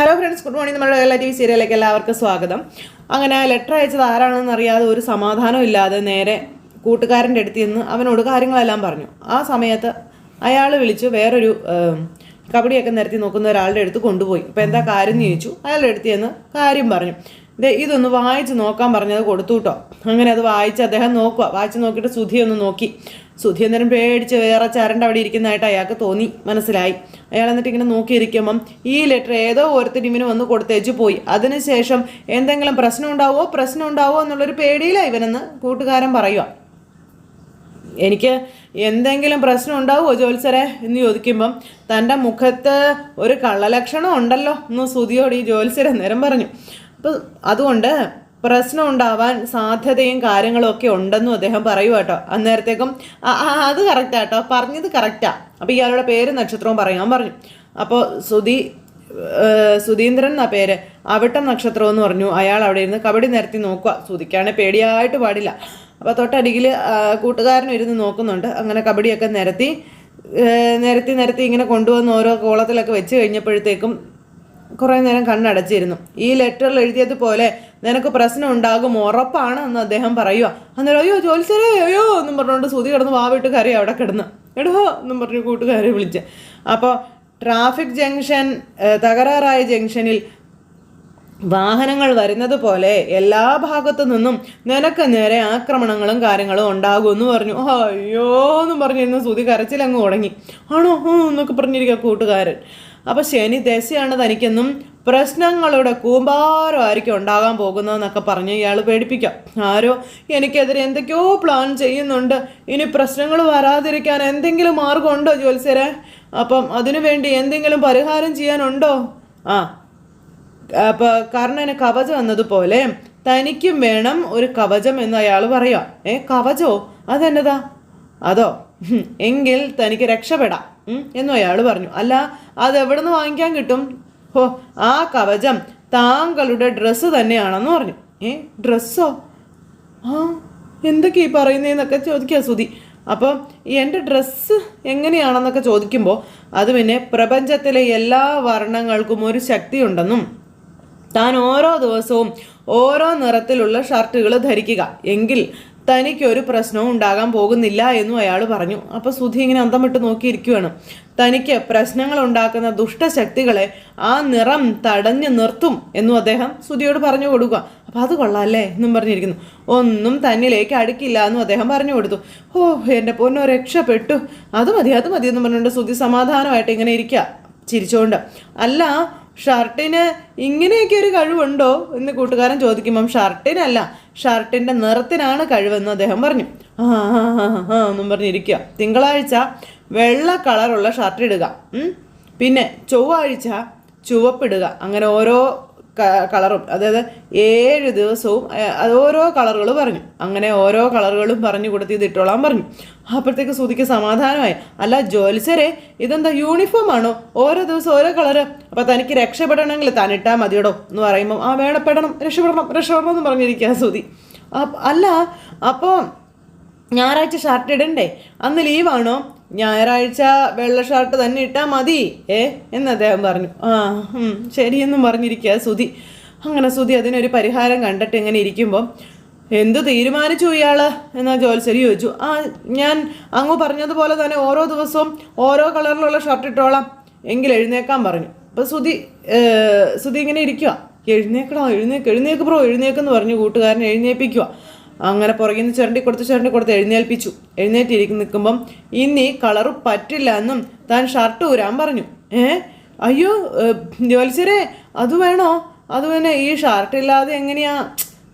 Hello friends, good morning. നമ്മുടെ Kerala TV സീരിയലിലേക്ക് എല്ലാവർക്കും സ്വാഗതം. അങ്ങനെ ലെറ്റർ അയച്ചത് ആരാണെന്ന് അറിയാതെ ഒരു സമാധാനം ഇല്ലാതെ നേരെ കൂട്ടുകാരൻ്റെ അടുത്ത് നിന്ന് അവനോട് കാര്യങ്ങളെല്ലാം പറഞ്ഞു. ആ സമയത്ത് അയാൾ വിളിച്ച് വേറൊരു കബഡിയൊക്കെ നിരത്തി നോക്കുന്ന ഒരാളുടെ അടുത്ത് കൊണ്ടുപോയി. ഇപ്പോൾ എന്താ കാര്യം എന്ന് ചോദിച്ചു. അയാളുടെ അടുത്ത് ചെന്ന് കാര്യം പറഞ്ഞു. ഇതൊന്ന് വായിച്ച് നോക്കാൻ പറഞ്ഞത് കൊടുത്തു കേട്ടോ. അങ്ങനെ അത് വായിച്ച് അദ്ദേഹം നോക്കുക. വായിച്ച് നോക്കിയിട്ട് സുധിയൊന്ന് നോക്കി. സുധി അന്നേരം പേടിച്ച് വേറെ ചരണ്ട അവിടെ ഇരിക്കുന്നതായിട്ട് അയാൾക്ക് തോന്നി, മനസ്സിലായി. അയാൾ എന്നിട്ട് ഇങ്ങനെ നോക്കിയിരിക്കുമ്പം ഈ ലെറ്റർ ഏതോ ഒരുത്തർ ഇവന് വന്ന് കൊടുത്തേച്ച് പോയി. അതിനുശേഷം എന്തെങ്കിലും പ്രശ്നം ഉണ്ടാവോ എന്നുള്ളൊരു പേടിയിലാണ് ഇവനെന്ന് കൂട്ടുകാരൻ പറയുക. എനിക്ക് എന്തെങ്കിലും പ്രശ്നം ഉണ്ടാവുമോ ജോത്സരെ എന്ന് ചോദിക്കുമ്പം തൻ്റെ മുഖത്ത് ഒരു കള്ളലക്ഷണം ഉണ്ടല്ലോ എന്ന് സുധിയോട് ഈ ജോത്സരൻ നേരം പറഞ്ഞു. അപ്പം അതുകൊണ്ട് പ്രശ്നം ഉണ്ടാവാൻ സാധ്യതയും കാര്യങ്ങളും ഒക്കെ ഉണ്ടെന്നും അദ്ദേഹം പറയുക കേട്ടോ. അന്നേരത്തേക്കും അത് കറക്റ്റാട്ടോ, പറഞ്ഞത് കറക്റ്റാ. അപ്പോൾ ഇയാളുടെ പേര് നക്ഷത്രവും പറയാൻ പറഞ്ഞു. അപ്പോൾ സുധീന്ദ്രൻ എന്നാ പേര്, അവിട്ടം നക്ഷത്രം എന്ന് പറഞ്ഞു. അയാൾ അവിടെ ഇരുന്ന് കബഡി നിരത്തി നോക്കുക. സുധിക്കാണെ പേടിയായിട്ട് പാടില്ല. അപ്പോൾ തൊട്ടരികിൽ കൂട്ടുകാരനും ഇരുന്ന് നോക്കുന്നുണ്ട്. അങ്ങനെ കബഡിയൊക്കെ നിരത്തി ഇങ്ങനെ കൊണ്ടുവന്ന് ഓരോ കോളത്തിലൊക്കെ വെച്ച് കഴിഞ്ഞപ്പോഴത്തേക്കും കുറേ നേരം കണ്ണടച്ചിരുന്നു. ഈ ലെറ്ററിൽ എഴുതിയതുപോലെ നിനക്ക് പ്രശ്നം ഉണ്ടാകും, ഉറപ്പാണ് എന്ന് അദ്ദേഹം പറയുക. അന്നേരം അയ്യോ ജോത്സരേ അയ്യോ എന്നും പറഞ്ഞുകൊണ്ട് സുധി കിടന്ന് വാവിട്ട് കരയും അവിടെ കിടന്ന്. എടോ എന്നും പറഞ്ഞു കൂട്ടുകാരെ വിളിച്ച്. അപ്പോൾ ട്രാഫിക് ജംഗ്ഷൻ, തകരാറായ ജംഗ്ഷനിൽ വാഹനങ്ങൾ വരുന്നത് പോലെ എല്ലാ ഭാഗത്തു നിന്നും നിനക്ക് നേരെ ആക്രമണങ്ങളും കാര്യങ്ങളും ഉണ്ടാകുമെന്ന് പറഞ്ഞു. അയ്യോ എന്നും പറഞ്ഞിരുന്നു സുധി കരച്ചിലങ്ങ് തുടങ്ങി. ആണോ എന്നൊക്കെ പറഞ്ഞിരിക്കുക കൂട്ടുകാരൻ. അപ്പോൾ ശനി ദശയാണ് തനിക്കെന്നും പ്രശ്നങ്ങളുടെ കൂമ്പാരമായിരിക്കും ഉണ്ടാകാൻ പോകുന്നതെന്നൊക്കെ പറഞ്ഞ് ഇയാൾ പേടിപ്പിക്കാം. ആരോ എനിക്കെതിരെ എന്തൊക്കെയോ പ്ലാൻ ചെയ്യുന്നുണ്ട്. ഇനി പ്രശ്നങ്ങൾ വരാതിരിക്കാൻ എന്തെങ്കിലും മാർഗമുണ്ടോ ജോത്സ്യരെ? അപ്പം അതിനു വേണ്ടി എന്തെങ്കിലും പരിഹാരം ചെയ്യാനുണ്ടോ? അപ്പോൾ കർണന് കവചം എന്നതുപോലെ തനിക്കും വേണം ഒരു കവചം എന്ന് അയാൾ പറയാം. കവചോ? അതെന്നതാ? അതോ എങ്കിൽ തനിക്ക് രക്ഷപ്പെടാം എന്നും അയാൾ പറഞ്ഞു. അല്ല, അതെവിടെ നിന്ന് വാങ്ങിക്കാൻ കിട്ടും? ആ കവചം താങ്കളുടെ ഡ്രസ്സ് തന്നെയാണെന്ന് പറഞ്ഞു. ഡ്രസ്സോ? എന്തൊക്കെ ഈ പറയുന്നതെന്നൊക്കെ ചോദിക്കുക സുധി. അപ്പോൾ എൻ്റെ ഡ്രസ്സ് എങ്ങനെയാണെന്നൊക്കെ ചോദിക്കുമ്പോൾ അത് പിന്നെ പ്രപഞ്ചത്തിലെ എല്ലാ വർണ്ണങ്ങൾക്കും ഒരു ശക്തിയുണ്ടെന്നും താൻ ഓരോ ദിവസവും ഓരോ നിറത്തിലുള്ള ഷർട്ടുകൾ ധരിക്കുക എങ്കിൽ തനിക്കൊരു പ്രശ്നവും ഉണ്ടാകാൻ പോകുന്നില്ല എന്നും അയാൾ പറഞ്ഞു. അപ്പോൾ സുധി ഇങ്ങനെ അന്തം വിട്ട് നോക്കിയിരിക്കുകയാണ്. തനിക്ക് പ്രശ്നങ്ങൾ ഉണ്ടാക്കുന്ന ദുഷ്ടശക്തികളെ ആ നിറം തടഞ്ഞു നിർത്തും എന്നും അദ്ദേഹം സുധിയോട് പറഞ്ഞു കൊടുക്കുക. അപ്പോൾ അത് കൊള്ളാമല്ലേ എന്നും പറഞ്ഞിരിക്കുന്നു. ഒന്നും തന്നിലേക്ക് അടുക്കില്ല എന്നും അദ്ദേഹം പറഞ്ഞു കൊടുത്തു. എൻ്റെ പൊന്നോ രക്ഷപ്പെട്ടു, അത് മതി എന്നും പറഞ്ഞുകൊണ്ട് സുധി സമാധാനമായിട്ട് ഇങ്ങനെ ഇരിക്കുക ചിരിച്ചുകൊണ്ട്. അല്ല, ഷർട്ടിന് ഇങ്ങനെയൊക്കെ ഒരു കഴിവുണ്ടോ എന്ന് കൂട്ടുകാരൻ ചോദിക്കുമ്പം ഷർട്ടിനല്ല, ഷർട്ടിൻ്റെ നിറത്തിനാണ് കഴിവെന്ന് അദ്ദേഹം പറഞ്ഞു. എന്നും പറഞ്ഞിരിക്കുക. തിങ്കളാഴ്ച വെള്ള കളറുള്ള ഷർട്ട് ഇടുക, പിന്നെ ചൊവ്വാഴ്ച ചുവപ്പിടുക. അങ്ങനെ ഓരോ കളറും, അതായത് 7 ദിവസവും അത് ഓരോ കളറുകൾ പറഞ്ഞു. അങ്ങനെ ഓരോ കളറുകളും പറഞ്ഞു കൊടുത്ത് ഇത് ഇട്ടോളാൻ പറഞ്ഞു. അപ്പോഴത്തേക്ക് സുധിക്ക് സമാധാനമായി. അല്ല ജോത്സരെ, ഇതെന്താ യൂണിഫോം ആണോ? ഓരോ ദിവസം ഓരോ കളറ്. അപ്പോൾ തനിക്ക് രക്ഷപ്പെടണമെങ്കിൽ താൻ ഇട്ടാൽ മതിയടോ എന്ന് പറയുമ്പം വേണപ്പെടണം, രക്ഷപ്പെടണം എന്ന് പറഞ്ഞിരിക്കുക സുധി. അല്ല, അപ്പോൾ ഞായറാഴ്ച ഷർട്ട് ഇടണ്ടേ? അന്ന് ലീവാണോ? ഞായറാഴ്ച വെള്ള ഷർട്ട് തന്നെ ഇട്ടാൽ മതി എന്ന് അദ്ദേഹം പറഞ്ഞു. ശരിയെന്നും പറഞ്ഞിരിക്കുക സുധി. അങ്ങനെ സുധി അതിനൊരു പരിഹാരം കണ്ടിട്ട് ഇങ്ങനെ ഇരിക്കുമ്പോൾ എന്തു തീരുമാനിച്ചു ഇയാൾ എന്നാ ജോത്സരി ചോദിച്ചു. ഞാൻ അങ്ങ് പറഞ്ഞതുപോലെ തന്നെ ഓരോ ദിവസവും ഓരോ കളറിലുള്ള ഷർട്ട് ഇട്ടോളാം, എങ്കിൽ എഴുന്നേക്കാൻ പറഞ്ഞു. അപ്പോൾ സുധി ഇങ്ങനെ ഇരിക്കുക. എഴുന്നേക്ക് ബ്രോ എഴുന്നേക്കെന്ന് പറഞ്ഞു കൂട്ടുകാരനെ എഴുന്നേൽപ്പിക്കുക. അങ്ങനെ പുറകിൽ നിന്ന് ചുരണ്ടി കൊടുത്ത് എഴുന്നേൽപ്പിച്ചു. നിൽക്കുമ്പം ഇനി കളറ് പറ്റില്ല എന്നും താൻ ഷർട്ട് ഊരാൻ പറഞ്ഞു. അയ്യോ ജോത്സ്യരെ, അത് വേണോ? അത് പിന്നെ ഈ ഷർട്ടില്ലാതെ എങ്ങനെയാ?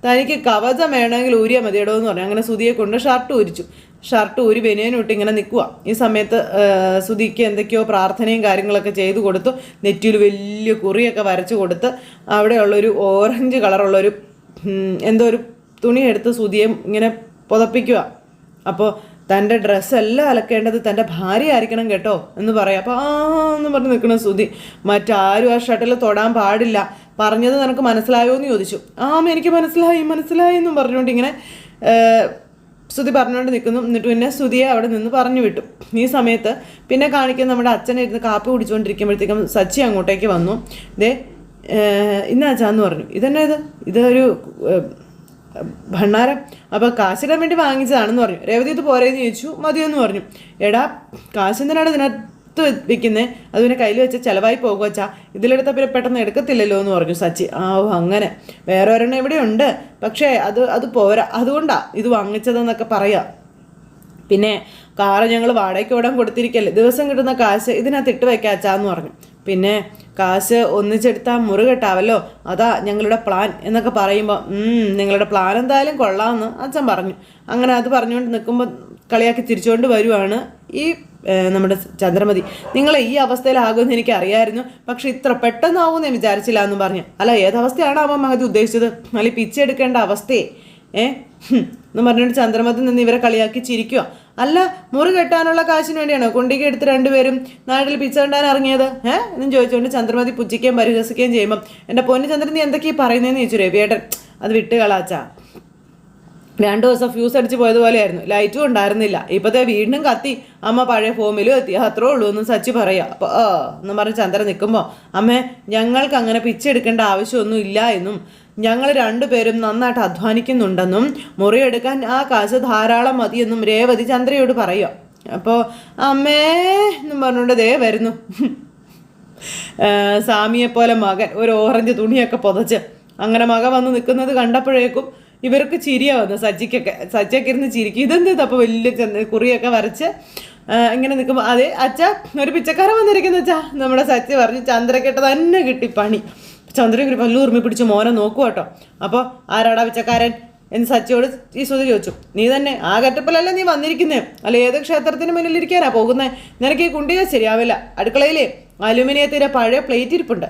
തനിക്ക് കവചം വേണമെങ്കിൽ ഊരിയാൽ മതിയടോ എന്ന് പറഞ്ഞു. അങ്ങനെ സുധിയെ കൊണ്ട് ഷർട്ട് ഊരി ബനിയനിട്ട് ഇങ്ങനെ നിൽക്കുക. ഈ സമയത്ത് സുധിക്ക് എന്തൊക്കെയോ പ്രാർത്ഥനയും കാര്യങ്ങളൊക്കെ ചെയ്തു കൊടുത്തു. നെറ്റിയിൽ വലിയ കുറിയൊക്കെ വരച്ചു കൊടുത്ത് അവിടെയുള്ളൊരു ഓറഞ്ച് കളറുള്ളൊരു എന്തോ ഒരു തുണി എടുത്ത് സുധിയെ ഇങ്ങനെ പുതപ്പിക്കുക. അപ്പോൾ തൻ്റെ ഡ്രസ്സെല്ലാം അലക്കേണ്ടത് തൻ്റെ ഭാര്യ ആയിരിക്കണം കേട്ടോ എന്ന് പറയാം. അപ്പോൾ എന്ന് പറഞ്ഞ് നിൽക്കണം സുധി. മറ്റാരും ആ ഷർട്ടിൽ തൊടാൻ പാടില്ല. പറഞ്ഞത് നിനക്ക് മനസ്സിലായോ എന്ന് ചോദിച്ചു. എനിക്ക് മനസ്സിലായി എന്നും പറഞ്ഞുകൊണ്ട് ഇങ്ങനെ സുധി പറഞ്ഞുകൊണ്ട് നിൽക്കുന്നു. എന്നിട്ട് പിന്നെ സുധിയെ അവിടെ നിന്ന് പറഞ്ഞു വിട്ടു. ഈ സമയത്ത് പിന്നെ കാണിക്കുന്ന നമ്മുടെ അച്ഛനെ ഇരുന്ന് കാപ്പി കുടിച്ചുകൊണ്ടിരിക്കുമ്പോഴത്തേക്കും സച്ചി അങ്ങോട്ടേക്ക് വന്നു. ഇന്നാച്ചാന്ന് പറഞ്ഞു. ഇതെന്നെ ഇതൊരു ഭണ്ണാരം, അപ്പോൾ കാശിടാൻ വേണ്ടി വാങ്ങിച്ചതാണെന്ന് പറഞ്ഞു. രേവതി ഇത് പോരേന്ന് ചോദിച്ചു. മതിയെന്ന് പറഞ്ഞു. എടാ കാശെന്തിനാണ് ഇതിനകത്ത് വെക്കുന്നത്, അത് പിന്നെ കയ്യിൽ വെച്ച് ചിലവായി പോകുവച്ചാ, ഇതിലെടുത്താൽ പിന്നെ പെട്ടെന്ന് എടുക്കത്തില്ലല്ലോ എന്ന് പറഞ്ഞു സച്ചി. അങ്ങനെ വേറെ ഒരെണ്ണം ഇവിടെ ഉണ്ട്, പക്ഷേ അത് പോരാ, അതുകൊണ്ടാണ് ഇത് വാങ്ങിച്ചതെന്നൊക്കെ പറയാം. പിന്നെ കാറ് ഞങ്ങൾ വാടകയ്ക്ക് ഓടാൻ കൊടുത്തിരിക്കല്ലേ, ദിവസം കിട്ടുന്ന കാശ് ഇതിനകത്ത് ഇട്ട് വയ്ക്കാച്ചാന്ന് പറഞ്ഞു. പിന്നെ കാശ് ഒന്നിച്ചെടുത്താൽ മുറി കെട്ടാവല്ലോ, അതാ ഞങ്ങളുടെ പ്ലാൻ എന്നൊക്കെ പറയുമ്പോൾ നിങ്ങളുടെ പ്ലാൻ എന്തായാലും കൊള്ളാമെന്ന് അച്ഛൻ പറഞ്ഞു. അങ്ങനെ അത് പറഞ്ഞുകൊണ്ട് നിൽക്കുമ്പോൾ കളിയാക്കി തിരിച്ചുകൊണ്ട് വരുവാണ് ഈ നമ്മുടെ ചന്ദ്രമതി. നിങ്ങളെ ഈ അവസ്ഥയിലാകുമെന്ന് എനിക്ക് അറിയാമായിരുന്നു, പക്ഷെ ഇത്ര പെട്ടെന്നാവുമെന്ന് ഞാൻ വിചാരിച്ചില്ല എന്ന് പറഞ്ഞു. അല്ല, ഏതവസ്ഥയാണ് അവൻ മഹതി ഉദ്ദേശിച്ചത്? നല്ല പിച്ചെടുക്കേണ്ട അവസ്ഥയെ എന്ന് പറഞ്ഞുകൊണ്ട് ചന്ദ്രമതി നിന്ന് ഇവരെ കളിയാക്കി ചിരിക്കുക. അല്ല, മുറി കെട്ടാനുള്ള കാശിന് വേണ്ടിയാണോ കുണ്ടിക്ക് എടുത്ത് രണ്ടുപേരും നാട്ടിൽ പിച്ച കണ്ടാൻ ഇറങ്ങിയത് എന്നും ചോദിച്ചുകൊണ്ട് ചന്ദ്രമതി പുച്ഛിക്കുകയും പരിഹസിക്കുകയും ചെയ്യുമ്പം എൻ്റെ പൊന്നു ചന്ദ്രൻ നീ എന്തൊക്കെയാണ് പറയുന്നതെന്ന് ചോദിച്ചു രവിയേട്ടൻ. അത് വിട്ട് കളാച്ചാ, 2 ദിവസം ഫ്യൂസ് അടിച്ച് പോയതുപോലെയായിരുന്നു, ലൈറ്റും ഉണ്ടായിരുന്നില്ല. ഇപ്പോഴത്തെ വീണ്ടും കത്തി, അമ്മ പഴയ ഫോമിലും എത്തി, അത്രേ ഉള്ളൂ എന്ന് സച്ചി പറയാം. അപ്പോൾ എന്ന് പറഞ്ഞ് ചന്ദ്രൻ നിൽക്കുമ്പോൾ, അമ്മേ ഞങ്ങൾക്ക് അങ്ങനെ പിച്ചെടുക്കേണ്ട ആവശ്യമൊന്നും ഇല്ല എന്നും ഞങ്ങൾ 2 പേരും നന്നായിട്ട് അധ്വാനിക്കുന്നുണ്ടെന്നും മുറിയെടുക്കാൻ ആ കാശ് ധാരാളം മതിയെന്നും രേവതി ചന്ദ്രയോട് പറയുക. അപ്പോൾ അമ്മേ എന്നും പറഞ്ഞുകൊണ്ട് ദേ വരുന്നു സാമിയെപ്പോലെ മകൻ, ഒരു ഓറഞ്ച് തുണിയൊക്കെ പുതച്ച്. അങ്ങനെ മകൻ വന്ന് നിൽക്കുന്നത് കണ്ടപ്പോഴേക്കും ഇവർക്ക് ചിരിയാ വന്നു. സച്ചിയൊക്കെ ഇരുന്ന് ചിരിക്കും. ഇതെന്ത് അപ്പോൾ വലിയ കുറിയൊക്കെ വരച്ച് ഇങ്ങനെ നിൽക്കുമ്പോൾ അതെ അച്ഛ ഒരു പിച്ചക്കാരൻ വന്നിരിക്കുന്ന അച്ഛാ നമ്മുടെ സച്ചി പറഞ്ഞു. ചന്ദ്രക്കെട്ട് തന്നെ കിട്ടി പണി. ചന്ദ്രൻ പല്ലു ഉറുമി പിടിച്ച് മോനെ നോക്കുക കേട്ടോ. അപ്പോൾ ആരാടാ പിച്ചക്കാരൻ എന്ന് സച്ചിയോട് ഈ ശ്രുതി ചോദിച്ചു. നീ തന്നെ, ആ കറ്റപ്പലല്ലേ നീ വന്നിരിക്കുന്നേ, അല്ല ഏത് ക്ഷേത്രത്തിന് മുന്നിലിരിക്കാനാ പോകുന്നത്? നിനക്ക് ഈ കുണ്ടിക ശരിയാവില്ല. അടുക്കളയിലേ അലുമിനിയത്തിൻ്റെ പഴയ പ്ലേറ്റ് ഇരിപ്പുണ്ട്,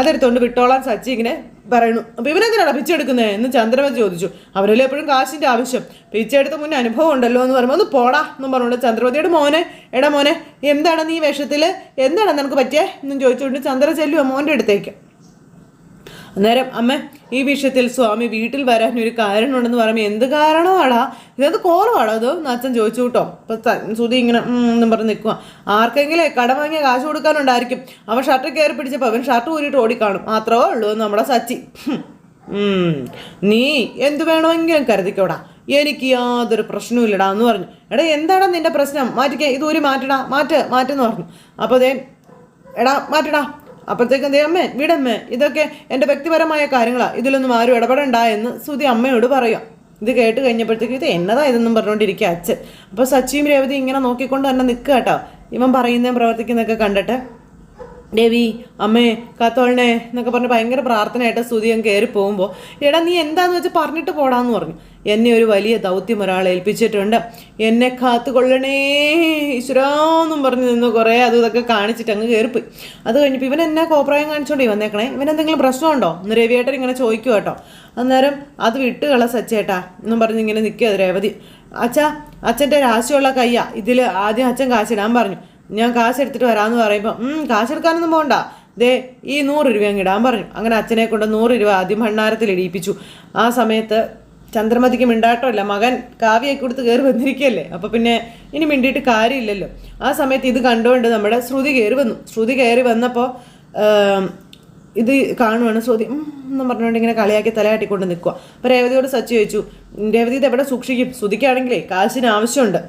അതെടുത്തോണ്ട് വിട്ടോളാൻ സച്ചി ഇങ്ങനെ പറയണു. അപ്പോൾ ഇവനെന്തിനാണ് പിച്ചെടുക്കുന്നത് എന്ന് ചന്ദ്രമതി ചോദിച്ചു. അവരല്ലേ എപ്പോഴും കാശിൻ്റെ ആവശ്യം, പിച്ചെടുത്ത് മുന്നേ അനുഭവം ഉണ്ടല്ലോ എന്ന് പറയുമ്പോൾ ഒന്ന് പോടാ എന്നും പറഞ്ഞുകൊണ്ട് ചന്ദ്രമതിയുടെ മോനെ, എടാ മോനെ എന്താണ് നീ വേഷത്തിൽ, എന്താണ് നിനക്ക് പറ്റിയേ എന്നും ചോദിച്ചുകൊണ്ട് ചന്ദ്ര ചെല്ലുക മോൻ്റെ അടുത്തേക്ക്. അന്നേരം അമ്മ ഈ വിഷയത്തിൽ സ്വാമി വീട്ടിൽ വരാൻ ഒരു കാരണമുണ്ടെന്ന് പറയുമ്പോൾ എന്ത് കാരണമാടാ, ഇതെന്ത് കോലമാണോ അത് എന്ന് അച്ഛൻ ചോദിച്ചു കേട്ടോ. അപ്പം ശ്രുതി ഇങ്ങനെ എന്നും പറഞ്ഞ് നിൽക്കുക. ആർക്കെങ്കിലും കടം വാങ്ങിയ കാശ് കൊടുക്കാനുണ്ടായിരിക്കും. അവൻ ഷർട്ട് കയറി പിടിച്ചപ്പോൾ അവൻ ഷർട്ട് ഊരിയിട്ട് ഓടിക്കാണും, മാത്രമേ ഉള്ളൂ നമ്മുടെ സച്ചി. നീ എന്ത് വേണമെങ്കിലും കരുതിക്കോടാ, എനിക്ക് യാതൊരു പ്രശ്നവും ഇല്ലടാ എന്ന് പറഞ്ഞു. എടാ എന്താടാ നിന്റെ പ്രശ്നം, മാറ്റിക്കേ, ഇത് ഊരി മാറ്റടാ, മാറ്റെന്ന് പറഞ്ഞു. അപ്പോൾ അതേ എടാ മാറ്റടാ. അപ്പോഴത്തേക്കും ദേ അമ്മേ വീടമ്മേ, ഇതൊക്കെ എൻ്റെ വ്യക്തിപരമായ കാര്യങ്ങളാണ്, ഇതിലൊന്നും ആരും ഇടപെടണ്ട എന്ന് ശ്രുതി അമ്മയോട് പറയാം. ഇത് കേട്ട് കഴിഞ്ഞപ്പോഴത്തേക്കും ഇത് എന്നതാ ഇതെന്നും പറഞ്ഞുകൊണ്ടിരിക്കുക അച്ഛൻ. അപ്പോൾ സച്ചിയും രേവതി ഇങ്ങനെ നോക്കിക്കൊണ്ട് തന്നെ നിൽക്കുക കേട്ടോ, ഇവൻ പറയുന്നതും പ്രവർത്തിക്കുന്നതൊക്കെ കണ്ടിട്ട്. ദേവി അമ്മേ കാത്തോളണേ എന്നൊക്കെ പറഞ്ഞ് ഭയങ്കര പ്രാർത്ഥനയായിട്ട് ശ്രുതി അങ്ങ് കയറി പോകുമ്പോൾ, എടാ നീ എന്താന്ന് വെച്ചാൽ പറഞ്ഞിട്ട് പോടാന്ന് പറഞ്ഞു. എന്നെ ഒരു വലിയ ദൗത്യം ഒരാൾ ഏൽപ്പിച്ചിട്ടുണ്ട്, എന്നെ കാത്തുകൊള്ളണേ ഈശ്വരാന്നും പറഞ്ഞ് നിന്ന് കുറേ അതും ഇതൊക്കെ കാണിച്ചിട്ട് അങ്ങ് കയറിപ്പോയി. അത് കഴിഞ്ഞപ്പോൾ ഇവൻ എന്നെ കോപ്രായം കാണിച്ചോണ്ടേ വന്നേക്കണേ, ഇവനെന്തെങ്കിലും പ്രശ്നമുണ്ടോ എന്ന് രവിയേട്ടൻ ഇങ്ങനെ ചോദിക്കും കേട്ടോ. അന്നേരം അത് വിട്ടുകള സച്ചേട്ടാ എന്നും പറഞ്ഞ് ഇങ്ങനെ നിൽക്കുക രേവതി. അച്ഛൻ്റെ രാശിയുള്ള കയ്യാ, ഇതിൽ ആദ്യം അച്ഛൻ കാശിടാൻ പറഞ്ഞു, ഞാൻ കാശ് എടുത്തിട്ട് വരാമെന്ന് പറയുമ്പോൾ കാശെടുക്കാനൊന്നും പോകണ്ട, ദേ ഈ 100 രൂപ അങ്ങ് ഇടാൻ പറഞ്ഞു. അങ്ങനെ അച്ഛനെ കൊണ്ട് 100 രൂപ ആദ്യം ഭണ്ണാരത്തിൽ ഇടിയിപ്പിച്ചു. ആ സമയത്ത് ചന്ദ്രമതിക്ക് മിണ്ടാട്ടമില്ല, മകൻ കാവ്യൊക്കെ കൊടുത്ത് കയറി വന്നിരിക്കുകയല്ലേ, അപ്പോൾ പിന്നെ ഇനി മിണ്ടിയിട്ട് കാര്യമില്ലല്ലോ. ആ സമയത്ത് ഇത് കണ്ടുകൊണ്ട് നമ്മുടെ ശ്രുതി കയറി വന്നു. ശ്രുതി കയറി വന്നപ്പോൾ ഇത് കാണുവാണ്. ശ്രുതി എന്നും പറഞ്ഞുകൊണ്ട് ഇങ്ങനെ കളിയാക്കി തലയാട്ടിക്കൊണ്ട് നിൽക്കുക. അപ്പോൾ രേവതിയോട് സച്ചി ചോദിച്ചു, രേവതി ഇത് എവിടെ സൂക്ഷിക്കും, ശ്രുതിക്കാണെങ്കിലേ കാശിന് ആവശ്യമുണ്ട്,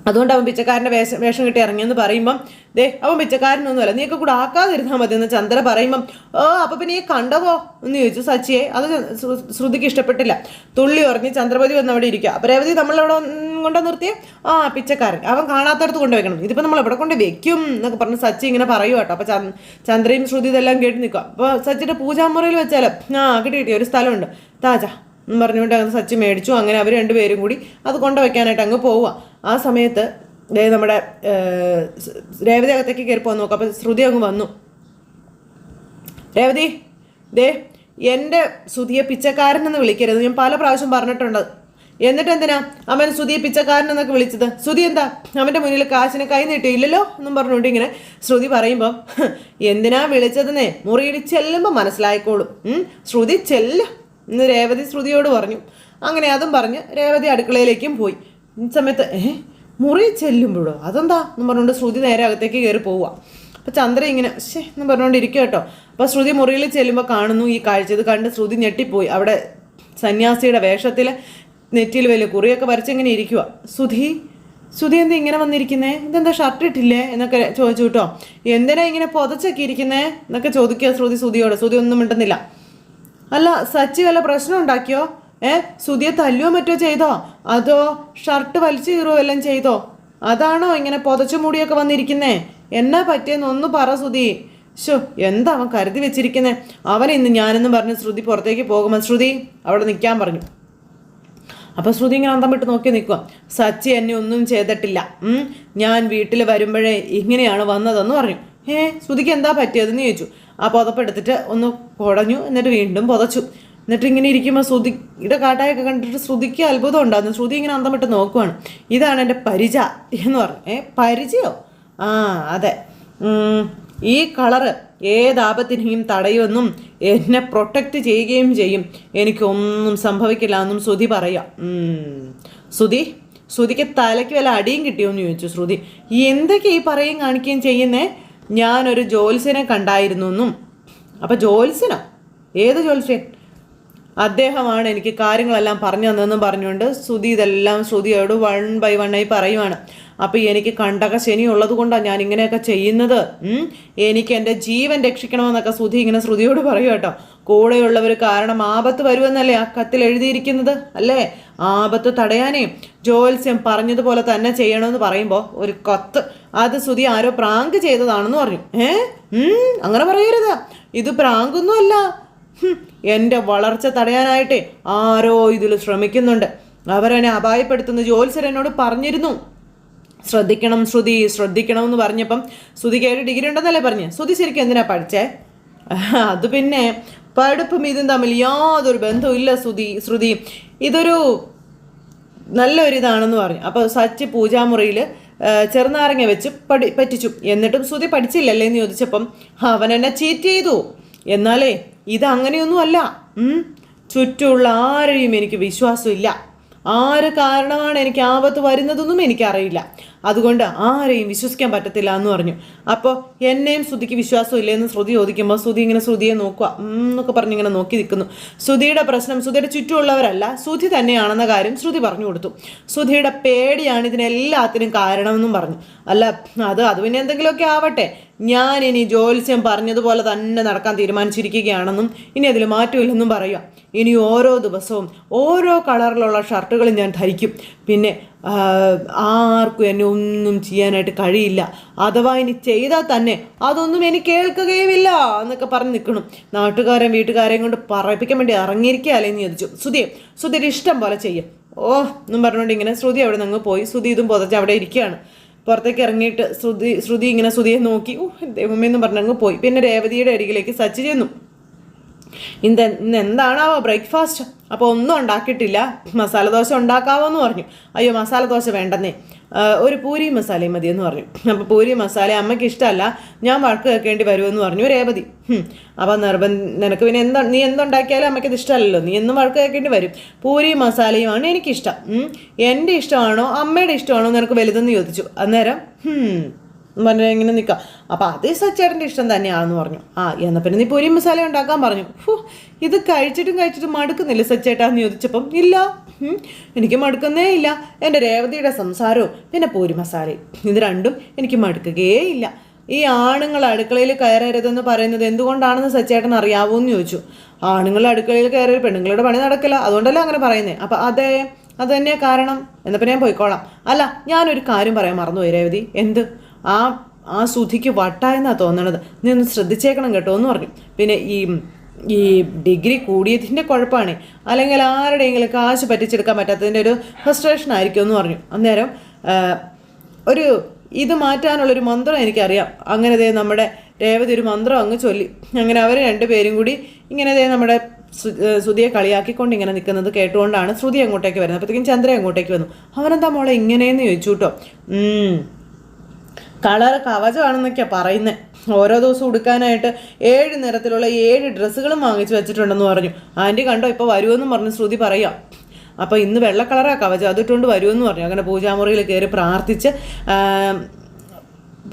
അതുകൊണ്ട് അവൻ പിച്ചക്കാരൻ്റെ വേഷം കിട്ടി ഇറങ്ങിയെന്ന് പറയുമ്പം ദേ അവൻ പിച്ചക്കാരനൊന്നുമല്ല, നീയൊക്കെ കൂടെ ആക്കാതിരുന്നാൽ മതി എന്ന് ചന്ദ്ര പറയുമ്പം അപ്പം പിന്നെ ഈ കണ്ടവോ എന്ന് ചോദിച്ചു സച്ചിയെ. അത് ശ്രുതിക്ക് ഇഷ്ടപ്പെട്ടില്ല. തുള്ളി ഉറങ്ങി ചന്ദ്രപതി വന്ന് അവിടെ ഇരിക്കുക. അപ്പം രേവതി നമ്മളെവിടെ കൊണ്ടു നിർത്തിയേ, പിച്ചക്കാരൻ അവൻ കാണാത്തടത്ത് കൊണ്ടുവയ്ക്കണം, ഇതിപ്പോൾ നമ്മൾ എവിടെ കൊണ്ട് വെക്കും എന്നൊക്കെ പറഞ്ഞ് സച്ചി ഇങ്ങനെ പറയും കേട്ടോ. അപ്പോൾ ചന്ദ്രയും ശ്രുതി ഇതെല്ലാം കേട്ട് നിൽക്കുക. അപ്പോൾ സച്ചിയുടെ പൂജാമുറിയിൽ വെച്ചാൽ കിട്ടി ഒരു സ്ഥലമുണ്ട് താജ എന്ന് പറഞ്ഞുകൊണ്ട് അങ്ങ് സച്ചി മേടിച്ചു. അങ്ങനെ അവർ 2 പേരും കൂടി അത് കൊണ്ടുവയ്ക്കാനായിട്ട് അങ്ങ് പോവുക. ആ സമയത്ത് നമ്മുടെ രേവതി അകത്തേക്ക് കയറി പോകാൻ നോക്കുക. അപ്പോൾ ശ്രുതി അങ്ങ് വന്നു. രേവതി ദേ എൻ്റെ ശ്രുതിയെ പിച്ചക്കാരനെന്ന് വിളിക്കരുത്, ഞാൻ പല പ്രാവശ്യം പറഞ്ഞിട്ടുണ്ട്. എന്നിട്ട് എന്തിനാ അവൻ ശ്രുതിയെ പിച്ചക്കാരനെന്നൊക്കെ വിളിച്ചത്? ശ്രുതി എന്താ അവൻ്റെ മുന്നിൽ കാശിനെ കൈ നീട്ടിയില്ലല്ലോ എന്നും പറഞ്ഞുകൊണ്ട് ഇങ്ങനെ ശ്രുതി പറയുമ്പം എന്തിനാ വിളിച്ചതെന്നേ മുറിയിൽ ചെല്ലുമ്പോൾ മനസ്സിലായിക്കോളും, ശ്രുതി ചെല്ല് എന്ന് രേവതി ശ്രുതിയോട് പറഞ്ഞു. അങ്ങനെ അതും പറഞ്ഞ് രേവതി അടുക്കളയിലേക്കും പോയി. ഈ സമയത്ത് മുറി ചെല്ലുമ്പോഴോ അതെന്താ എന്ന് പറഞ്ഞുകൊണ്ട് ശ്രുതി നേരെ അകത്തേക്ക് കയറി പോവുക. അപ്പോൾ ചന്ദ്ര ഇങ്ങനെ എന്ന് പറഞ്ഞുകൊണ്ടിരിക്കുക കേട്ടോ. അപ്പോൾ ശ്രുതി മുറിയിൽ ചെല്ലുമ്പോൾ കാണുന്നു ഈ കാഴ്ച. ഇത് കണ്ട് ശ്രുതി ഞെട്ടിപ്പോയി. അവിടെ സന്യാസിയുടെ വേഷത്തിൽ നെറ്റിയിൽ വലിയ കുറിയൊക്കെ വരച്ചിങ്ങനെ ഇരിക്കുക. സുധി എന്താ ഇങ്ങനെ വന്നിരിക്കുന്നേ, ഇതെന്താ ഷർട്ട് ഇട്ടില്ലേ എന്നൊക്കെ ചോദിച്ചു കേട്ടോ. എന്തിനാ ഇങ്ങനെ പുതച്ചൊക്കെ ഇരിക്കുന്നേ എന്നൊക്കെ ചോദിക്കുക സുധിയോട്. സുധി ഒന്നും മിണ്ടുന്നില്ല. അല്ല സച്ചി വല്ല പ്രശ്നം ഉണ്ടാക്കിയോ? സുധിയെ തല്ലുവോ മറ്റോ ചെയ്തോ, അതോ ഷർട്ട് വലിച്ചു കീറുവോ എല്ലാം ചെയ്തോ? അതാണോ ഇങ്ങനെ പുതച്ചു മൂടിയൊക്കെ വന്നിരിക്കുന്നേ? എന്നാ പറ്റിയെന്ന് ഒന്ന് പറ സുധി. എന്താ അവൻ കരുതി വെച്ചിരിക്കുന്നേ? അവൻ ഇന്ന് ഞാനെന്ന് പറഞ്ഞ് ശ്രുതി പുറത്തേക്ക് പോകുമ്പോൾ ശ്രുതി അവിടെ നിൽക്കാൻ പറഞ്ഞു. അപ്പോൾ ശ്രുതി ഇങ്ങനെ അന്തം വിട്ട് നോക്കി നിൽക്കുക. സച്ചി എന്നെ ഒന്നും ചെയ്തിട്ടില്ല, ഞാൻ വീട്ടിൽ വരുമ്പോഴേ ഇങ്ങനെയാണ് വന്നതെന്ന് പറഞ്ഞു. ശ്രുതിക്ക് എന്താ പറ്റിയതെന്ന് ചോദിച്ചു. ആ പുതപ്പെടുത്തിട്ട് ഒന്ന് കുടഞ്ഞു, എന്നിട്ട് വീണ്ടും പുതച്ചു. എന്നിട്ട് ഇങ്ങനെ ഇരിക്കുമ്പോൾ ശ്രുതിയുടെ കാട്ടായൊക്കെ കണ്ടിട്ട് ശ്രുതിക്ക് അത്ഭുതം ഉണ്ടാകുന്നു. ശ്രുതി ഇങ്ങനെ അന്തം വിട്ട് നോക്കുവാണ്. ഇതാണ് എൻ്റെ പരിച എന്ന് പറഞ്ഞു. പരിചയോ? അതെ, ഈ കളറ് ഏതാപത്തിനെയും തടയുമെന്നും എന്നെ പ്രൊട്ടക്റ്റ് ചെയ്യുകയും ചെയ്യും, എനിക്കൊന്നും സംഭവിക്കില്ല എന്നും ശ്രുതി പറയാം. ശ്രുതിക്ക് തലയ്ക്ക് വല്ല അടിയും കിട്ടിയോന്ന് ചോദിച്ചു ശ്രുതി. എന്തൊക്കെ ഈ പറയുകയും കാണിക്കുകയും ചെയ്യുന്നേ? ഞാനൊരു ജോത്സ്യനെ കണ്ടായിരുന്നു എന്നും. അപ്പം ജോത്സ്യനോ? ഏത് ജോത്സ്യൻ? അദ്ദേഹമാണ് എനിക്ക് കാര്യങ്ങളെല്ലാം പറഞ്ഞു തന്നതെന്നും പറഞ്ഞുകൊണ്ട് ശ്രുതി ഇതെല്ലാം ശ്രുതിയോട് 1 by 1 പറയുവാണ്. അപ്പോൾ എനിക്ക് കണ്ടക ശനി ഉള്ളത് കൊണ്ടാണ് ഞാൻ ഇങ്ങനെയൊക്കെ ചെയ്യുന്നത്, എനിക്ക് എൻ്റെ ജീവൻ രക്ഷിക്കണമെന്നൊക്കെ ശ്രുതിയോട് പറയും കേട്ടോ. കൂടെയുള്ളവർ കാരണം ആപത്ത് വരുമെന്നല്ലേ ആ കത്തിൽ എഴുതിയിരിക്കുന്നത് അല്ലേ? ആപത്ത് തടയാനേ ജോത്സ്യം പറഞ്ഞതുപോലെ തന്നെ ചെയ്യണമെന്ന് പറയുമ്പോൾ ഒരു കത്ത്, അത് ശ്രുതി ആരോ പ്രാങ്ക് ചെയ്തതാണെന്ന് പറഞ്ഞു. അങ്ങനെ പറയരുത്, ഇത് പ്രാങ്കൊന്നും അല്ല, എൻ്റെ വളർച്ച തടയാനായിട്ടേ ആരോ ഇതിൽ ശ്രമിക്കുന്നുണ്ട്, അവരെന്നെ അപായപ്പെടുത്തുന്ന ജോത്സ്യർ എന്നോട് പറഞ്ഞിരുന്നു, ശ്രദ്ധിക്കണം ശ്രുതി, ശ്രദ്ധിക്കണം എന്ന് പറഞ്ഞപ്പം ശ്രുതിക്ക് 7 ഡിഗ്രി ഉണ്ടെന്നല്ലേ പറഞ്ഞ്. ശ്രുതി ശരിക്കും എന്തിനാ പഠിച്ചേ? അത് പിന്നെ പഠിപ്പും ഇതും തമ്മിൽ യാതൊരു ബന്ധവും ഇല്ല ശ്രുതി, ഇതൊരു നല്ലൊരിതാണെന്ന് പറഞ്ഞു. അപ്പോൾ സച്ചി പൂജാമുറിയിൽ ചെറുനാരങ്ങ വെച്ച് പറ്റിച്ചു. എന്നിട്ടും ശ്രുതി പഠിച്ചില്ലല്ലേ എന്ന് ചോദിച്ചപ്പം അവൻ എന്നെ ചീറ്റ് ചെയ്തു. എന്നാലേ ഇതങ്ങനെയൊന്നും അല്ല, ചുറ്റുമുള്ള ആരെയും എനിക്ക് വിശ്വാസമില്ല, ആര് കാരണമാണ് എനിക്ക് ആപത്ത് വരുന്നതെന്നും എനിക്കറിയില്ല, അതുകൊണ്ട് ആരെയും വിശ്വസിക്കാൻ പറ്റത്തില്ല എന്ന് പറഞ്ഞു. അപ്പോൾ എന്നെയും ശ്രുതിക്ക് വിശ്വാസമില്ല എന്ന് ശ്രുതി ചോദിക്കുമ്പോൾ ശ്രുതി ഇങ്ങനെ ശ്രുതിയെ നോക്കുക എന്നൊക്കെ പറഞ്ഞിങ്ങനെ നോക്കി നിൽക്കുന്നു. ശ്രുതിയുടെ പ്രശ്നം ശ്രുതിയുടെ ചുറ്റുമുള്ളവരല്ല, ശ്രുതി തന്നെയാണെന്ന കാര്യം ശ്രുതി പറഞ്ഞു കൊടുത്തു. ശ്രുതിയുടെ പേടിയാണ് ഇതിനെല്ലാത്തിനും കാരണമെന്നും പറഞ്ഞു. അല്ല അത് പിന്നെ എന്തെങ്കിലുമൊക്കെ ആവട്ടെ, ഞാൻ ഇനി ജോത്സ്യം പറഞ്ഞതുപോലെ തന്നെ നടക്കാൻ തീരുമാനിച്ചിരിക്കുകയാണെന്നും ഇനി അതിൽ മാറ്റമില്ലെന്നും പറയുക. ഇനി ഓരോ ദിവസവും ഓരോ കളറിലുള്ള ഷർട്ടുകളും ഞാൻ ധരിക്കും, പിന്നെ ആർക്കും എന്നെ ഒന്നും ചെയ്യാനായിട്ട് കഴിയില്ല, അഥവാ ഇനി ചെയ്താൽ തന്നെ അതൊന്നും എനിക്ക് കേൾക്കുകയുമില്ല എന്നൊക്കെ പറഞ്ഞ് നിൽക്കണം. നാട്ടുകാരെയും വീട്ടുകാരെയും കൊണ്ട് പറയിപ്പിക്കാൻ വേണ്ടി ഇറങ്ങിയിരിക്കുകയല്ലേ എന്ന് ചോദിച്ചു. ശ്രുതിയുടെ ഇഷ്ടം പോലെ ചെയ്യും എന്നും പറഞ്ഞുകൊണ്ട് ഇങ്ങനെ ശ്രുതി അവിടെ നിന്ന് പോയി. ശ്രുതി ഇതും പുതച്ച് അവിടെ ഇരിക്കുകയാണ്. പുറത്തേക്ക് ഇറങ്ങിയിട്ട് ശ്രുതി ഇങ്ങനെ ശ്രുതിയെ നോക്കി ദൈവമേന്ന് പറഞ്ഞങ്ങ് പോയി. പിന്നെ രേവതിയുടെ അരികിലേക്ക് സച്ചി ചെന്നു. ഇന്ന് എന്താണാവോ ബ്രേക്ക്ഫാസ്റ്റ്? അപ്പോൾ ഒന്നും ഉണ്ടാക്കിയിട്ടില്ല, മസാല ദോശ ഉണ്ടാക്കാവോ എന്ന് പറഞ്ഞു. അയ്യോ മസാല ദോശ വേണ്ടെന്നേ, ഒരു പൂരി മസാലയും മതിയെന്ന് പറഞ്ഞു. അപ്പോൾ പൂരി മസാല അമ്മയ്ക്ക് ഇഷ്ടമല്ല, ഞാൻ വഴക്ക് കേൾക്കേണ്ടി വരുമെന്ന് പറഞ്ഞു രേവതി. അപ്പോൾ നിനക്ക് പിന്നെ നീ എന്തുണ്ടാക്കിയാലും അമ്മയ്ക്കത് ഇഷ്ടമല്ലല്ലോ, നീ എന്നും വഴക്ക് കേൾക്കേണ്ടി വരും. പൂരി മസാലയുമാണ് എനിക്കിഷ്ടം, എൻ്റെ ഇഷ്ടമാണോ അമ്മയുടെ ഇഷ്ടമാണോ നിനക്ക് വലുതെന്ന് ചോദിച്ചു. അന്നേരം പറഞ്ഞ ഇങ്ങനെ നിൽക്കാം. അപ്പോൾ അത് സച്ചേട്ടൻ്റെ ഇഷ്ടം തന്നെയാണെന്ന് പറഞ്ഞു. എന്നാൽ പിന്നെ നീ പൂരി മസാല ഉണ്ടാക്കാൻ പറഞ്ഞു. ഇത് കഴിച്ചിട്ടും മടുക്കുന്നില്ല സച്ചേട്ടാന്ന് ചോദിച്ചപ്പം ഇല്ല, എനിക്ക് മടുക്കുന്നേ ഇല്ല, എൻ്റെ രേവതിയുടെ സംസാരവും പിന്നെ പൂരി മസാലയും ഇത് രണ്ടും എനിക്ക് മടുക്കുകയേ ഇല്ല. ഈ ആണുങ്ങൾ അടുക്കളയിൽ കയറരുതെന്ന് പറയുന്നത് എന്തുകൊണ്ടാണെന്ന് സച്ചേട്ടൻ അറിയാവോ എന്ന് ചോദിച്ചു. ആണുങ്ങൾ അടുക്കളയിൽ കയറി പെണ്ണുങ്ങളുടെ പണി നടക്കില്ല, അതുകൊണ്ടല്ലേ അങ്ങനെ പറയുന്നത്. അപ്പം അതെ, അത് തന്നെയാണ് കാരണം. എന്നപ്പോൾ ഞാൻ പോയിക്കോളാം. അല്ല ഞാനൊരു കാര്യം പറയാൻ മറന്നുപോയി രേവതി. എന്ത്? ആ ശ്രുതിക്ക് വട്ടായെന്നാണ് തോന്നണത്, നീ ഒന്ന് ശ്രദ്ധിച്ചേക്കണം കേട്ടോ എന്ന് പറഞ്ഞു. പിന്നെ ഈ ഡിഗ്രി കൂടിയതിൻ്റെ കുഴപ്പമാണ്, അല്ലെങ്കിൽ ആരുടെയെങ്കിലും കാശ് പറ്റിച്ചെടുക്കാൻ പറ്റാത്തതിൻ്റെ ഒരു ഫ്രസ്ട്രേഷൻ ആയിരിക്കും എന്ന് പറഞ്ഞു. അന്നേരം ഇത് മാറ്റാനുള്ളൊരു മന്ത്രം എനിക്കറിയാം. അങ്ങനെ നമ്മുടെ രേവതി ഒരു മന്ത്രം അങ്ങ് ചൊല്ലി. അങ്ങനെ അവർ രണ്ടുപേരും കൂടി ഇങ്ങനെ നമ്മുടെ ശ്രുതിയെ കളിയാക്കിക്കൊണ്ട് ഇങ്ങനെ നിൽക്കുന്നത് കേട്ടുകൊണ്ടാണ് ശ്രുതി അങ്ങോട്ടേക്ക് വരുന്നത്. അപ്പോഴത്തേക്കും ചന്ദ്ര അങ്ങോട്ടേക്ക് വന്നു. അവനെന്താ മോളെ ഇങ്ങനെയെന്ന് ചോദിച്ചു കേട്ടോ. കളർ കവചമാണെന്നൊക്കെയാണ് പറയുന്നത്. ഓരോ ദിവസവും ഉടുക്കാനായിട്ട് 7 നിറത്തിലുള്ള 7 ഡ്രസ്സുകളും വാങ്ങിച്ചു വെച്ചിട്ടുണ്ടെന്ന് പറഞ്ഞു. ആൻറ്റി കണ്ടോ ഇപ്പോൾ വരുമെന്നും പറഞ്ഞു ശ്രുതി പറയാം. അപ്പോൾ ഇന്ന് വെള്ള കളറാണ് കവചം, അതിട്ടുകൊണ്ട് വരുമെന്ന് പറഞ്ഞു. അങ്ങനെ പൂജാമുറിയിൽ കയറി പ്രാർത്ഥിച്ച്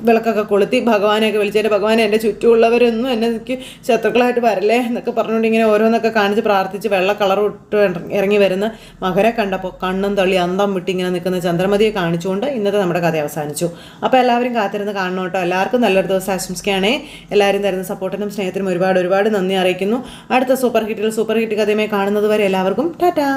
വിളക്കൊക്കെ കൊളുത്തി ഭഗവാനെയൊക്കെ വിളിച്ചിട്ട് ഭഗവാനെ എൻ്റെ ചുറ്റുമുള്ളവരൊന്നും എന്നെ എനിക്ക് ശത്രുക്കളായിട്ട് വരല്ലേ എന്നൊക്കെ പറഞ്ഞുകൊണ്ട് ഇങ്ങനെ ഓരോന്നൊക്കെ കാണിച്ച് പ്രാർത്ഥിച്ച് വെള്ള കളർ ഇട്ട് ഇറങ്ങി വരുന്ന മകരെ കണ്ടപ്പോൾ കണ്ണും തള്ളി അന്തം വിട്ട് ഇങ്ങനെ നിൽക്കുന്ന ചന്ദ്രമതിയെ കാണിച്ചുകൊണ്ട് ഇന്നത്തെ നമ്മുടെ കഥ അവസാനിച്ചു. അപ്പോൾ എല്ലാവരും കാത്തിരുന്ന് കാണണം കേട്ടോ. എല്ലാവർക്കും നല്ലൊരു ദിവസം ആശംസിക്കുകയാണേ. എല്ലാവരും തരുന്ന സപ്പോർട്ടിനും സ്നേഹത്തിനും ഒരുപാട് ഒരുപാട് നന്ദി അറിയിക്കുന്നു. അടുത്ത സൂപ്പർ ഹിറ്റ് കഥയുമായി കാണുന്നത് വരെ എല്ലാവർക്കും ടാറ്റാ.